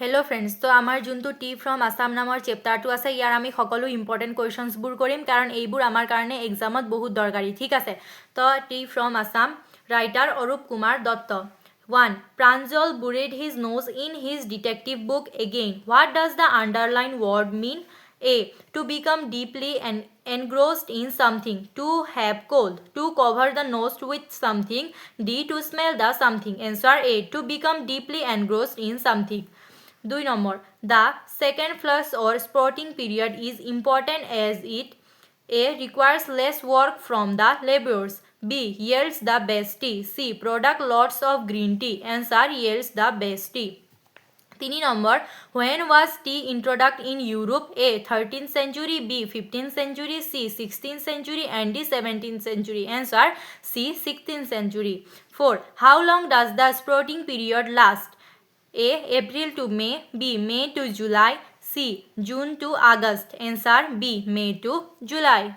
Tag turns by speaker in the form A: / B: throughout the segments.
A: Hello friends, তো আমাৰ যোনটো টি ফ্ৰম আসাম নামৰ চেপ্টাৰটো আছে ইয়াৰ আমি সকলো ইম্পৰ্টেণ্ট কুৱেশ্যনছবোৰ কৰিম কাৰণ এইবোৰ আমাৰ কাৰণে এক্সামত বহুত দৰকাৰী ঠিক আছে তো টি from Assam writer Arup Kumar Dutta 1. Pranjal buried his nose in his detective book again. What does the underlined word mean? A. To become deeply engrossed in something. To have cold. To cover the nose with something. D. To smell the something. Answer A. To become deeply engrossed in something. 2 number. The second flush or sprouting period is important as it A. Requires less work from the laborers. B. Yields the best tea. C. Product lots of green tea. Answer yields the best tea. 3 number. When was tea introduced in Europe? A. 13th century. B. 15th century. C. 16th century. And D. 17th century. Answer C. 16th century. 4. How long does the sprouting period last? A. April to May. B. May to July. C. June to August. Answer B. May to July.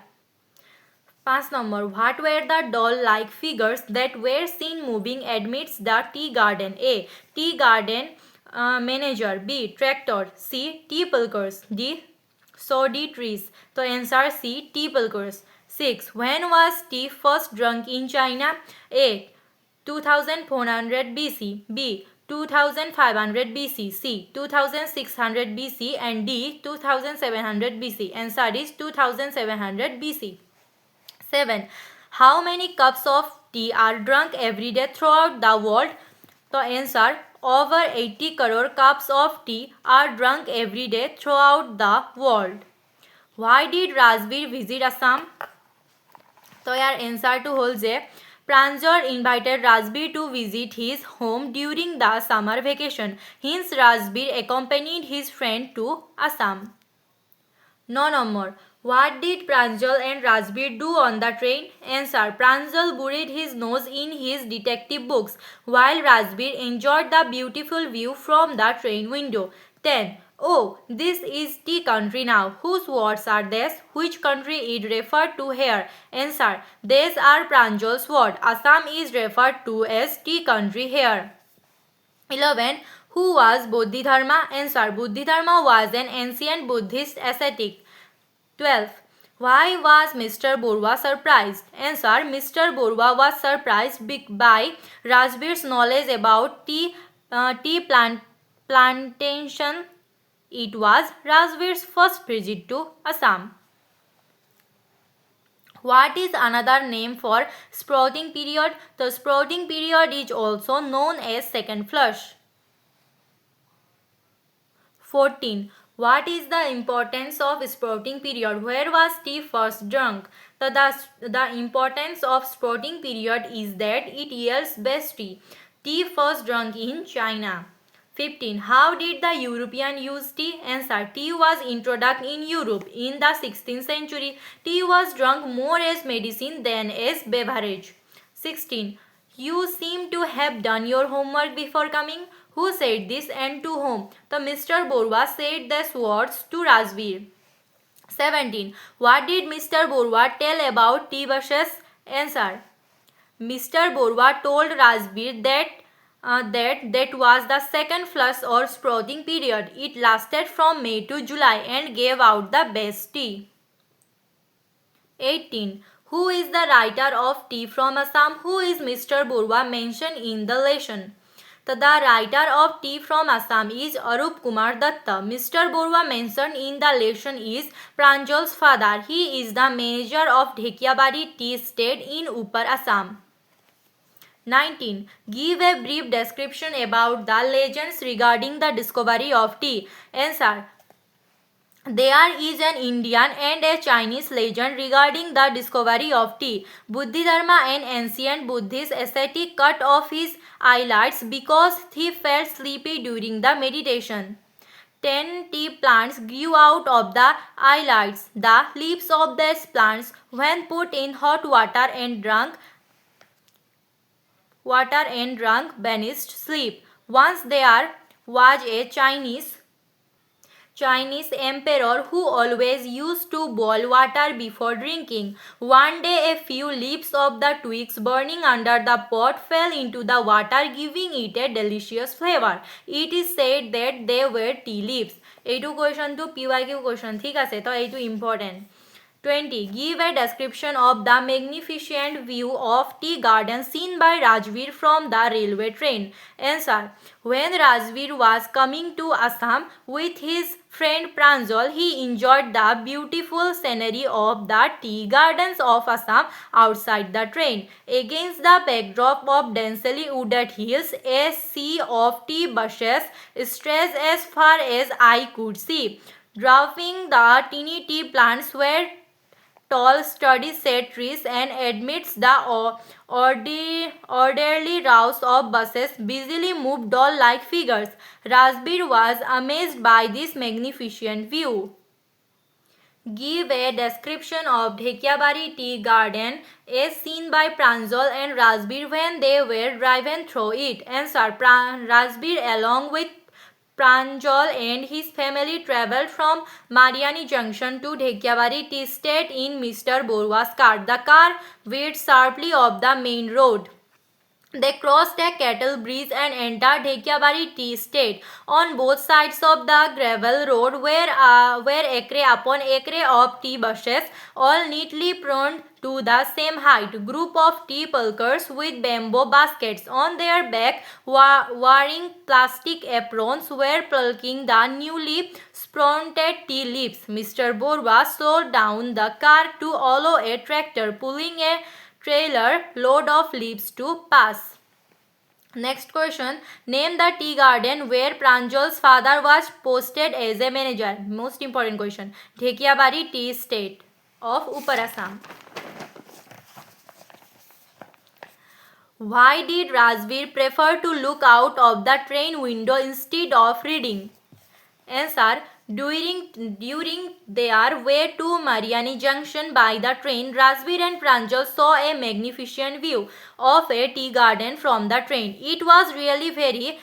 A: 5 number. What were the doll-like figures that were seen moving amidst the tea garden? A. Tea garden manager. B. Tractor. C. Tea pickers. D. Soddy trees. So answer C. Tea pickers. 6. When was tea first drunk in China? A. 2400 BC. B. 2500 BC. C. 2600 BC. And D. 2700 BC. Answer is 2700 BC. 7. How many cups of tea are drunk every day throughout the world? The answer, over 80 crore cups of tea are drunk every day throughout the world. Why did Rajbir visit Assam? So your answer to whole je Pranjal invited Rajbir to visit his home during the summer vacation. Hence Rajbir accompanied his friend to Assam. 9 number. What did Pranjal and Rajbir do on the train? Answer. Pranjal buried his nose in his detective books while Rajbir enjoyed the beautiful view from the train window. 10. Oh, this is tea country now. Whose words are these? Which country is referred to here? Answer. These are Pranjal's words. Assam is referred to as tea country here. 11. Who was Bodhidharma? Answer. Bodhidharma was an ancient Buddhist ascetic. 12. Why was Mr. Borwa surprised? Answer. Mr. Borwa was surprised by Rajbir's knowledge about tea plantation. It was Rajbir's first visit to Assam. What is another name for sprouting period? The sprouting period is also known as second flush. 14. What is the importance of sprouting period? Where was tea first drunk? The importance of sprouting period is that it yields best tea. Tea first drunk in China. 15. How did the European use tea? Answer. Tea was introduced in Europe in the 16th century. Tea was drunk more as medicine than as beverage. 16. You seem to have done your homework before coming. Who said this and to whom? The Mr. Borwa said these words to Rajbir. 17. What did Mr. Borwa tell about tea bushes? Answer. Mr. Borwa told Rajbir that was the second flush or sprouting period. It lasted from May to July and gave out the best tea. 18. Who is the writer of Tea from Assam? Who is Mr. Borwa mentioned in the lesson? The writer of Tea from Assam is Arup Kumar Datta. Mr. Borwa mentioned in the lesson is Pranjal's father. He is the manager of Dhekiabari Tea Estate in Upper Assam. 19. Give a brief description about the legends regarding the discovery of tea. Answer. There is an Indian and a Chinese legend regarding the discovery of tea. Bodhidharma, an ancient Buddhist ascetic, cut off his eyelids because he felt sleepy during the meditation. 10 tea plants grew out of the eyelids. The leaves of these plants, when put in hot water and drunk, banished sleep. Once there was a Chinese Chinese emperor who always used to boil water before drinking. One day a few leaves of the twigs burning under the pot fell into the water, giving it a delicious flavor. It is said that they were tea leaves. এইটো কুৱেশ্যনটো PYQ question ঠিক আছে তো এইটো important 20. Give a description of the magnificent view of tea garden seen by Rajveer from the railway train. Answer. When Rajveer was coming to Assam with his friend Pranjal, he enjoyed the beautiful scenery of the tea gardens of Assam outside the train. Against the backdrop of densely wooded hills, a sea of tea bushes stretched as far as eye could see. Dwarfing the teeny tea plants were tall, sturdy shade trees, and amidst the orderly rows of buses busily moved doll-like figures. Rajveer was amazed by this magnificent view. Give a description of Dhekiabari tea garden as seen by Pranjal and Rajveer when they were driven through it. Answer. Rajveer along with Pranjal and his family travelled from Mariani Junction to Dhekiabari Tea Estate in Mr. Borua's car. The car veered sharply off the main road. They crossed a cattle bridge and entered Dhekiabari Tea Estate. On both sides of the gravel road were acre upon acre of tea bushes, all neatly pruned to the same height. Group of tea pluckers with bamboo baskets on their back, wearing plastic aprons, were plucking the newly sprouted tea leaves. Mr. Borwa slowed down the car to allow a tractor pulling a trailer load of leaves to pass. Next question. Name the tea garden where Pranjal's father was posted as a manager. Most important question. Dhekiabari Tea Estate of Upper Assam. Why did Rajveer prefer to look out of the train window instead of reading? Answer. During their way to Mariani Junction by the train, Rajveer and Pranjal saw a magnificent view of a tea garden from the train. It was really very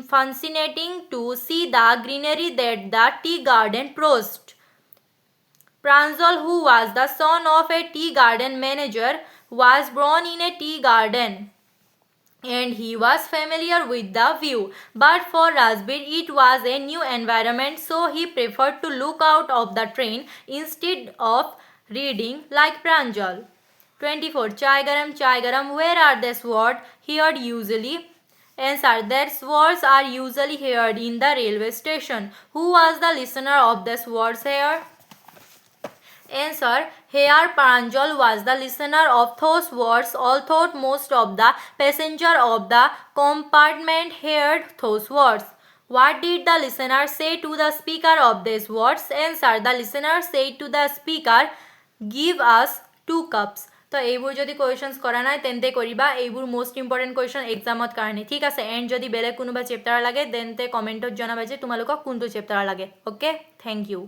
A: fascinating to see the greenery that the tea garden boasts. Pranjal, who was the son of a tea garden manager, was born in a tea garden, and he was familiar with the view. But for Rajveer, it was a new environment, so he preferred to look out of the train instead of reading like Pranjal. 24. Chai garam, where are the swords heard usually? Answer. Their swords are usually heard in the railway station. Who was the listener of the swords here? Answer. Here Pranjal was the listener of those words, although most of the passengers of the compartment heard those words. What did the listener say to the speaker of these words? Answer. The listener said to the speaker, give us 2 cups. তো এইবোৰ যদি questions কৰা নাই তেন্তে কৰিবা এইবোৰ most important question এক্সামত কাৰণে ঠিক আছে এণ্ড যদি বেলেগ কোনোবা চেপ্টাৰ লাগে তেন্তে কমেণ্টত জনাবা যে তোমালোকক কোনটো চেপ্টাৰ লাগে অ'কে থেংক ইউ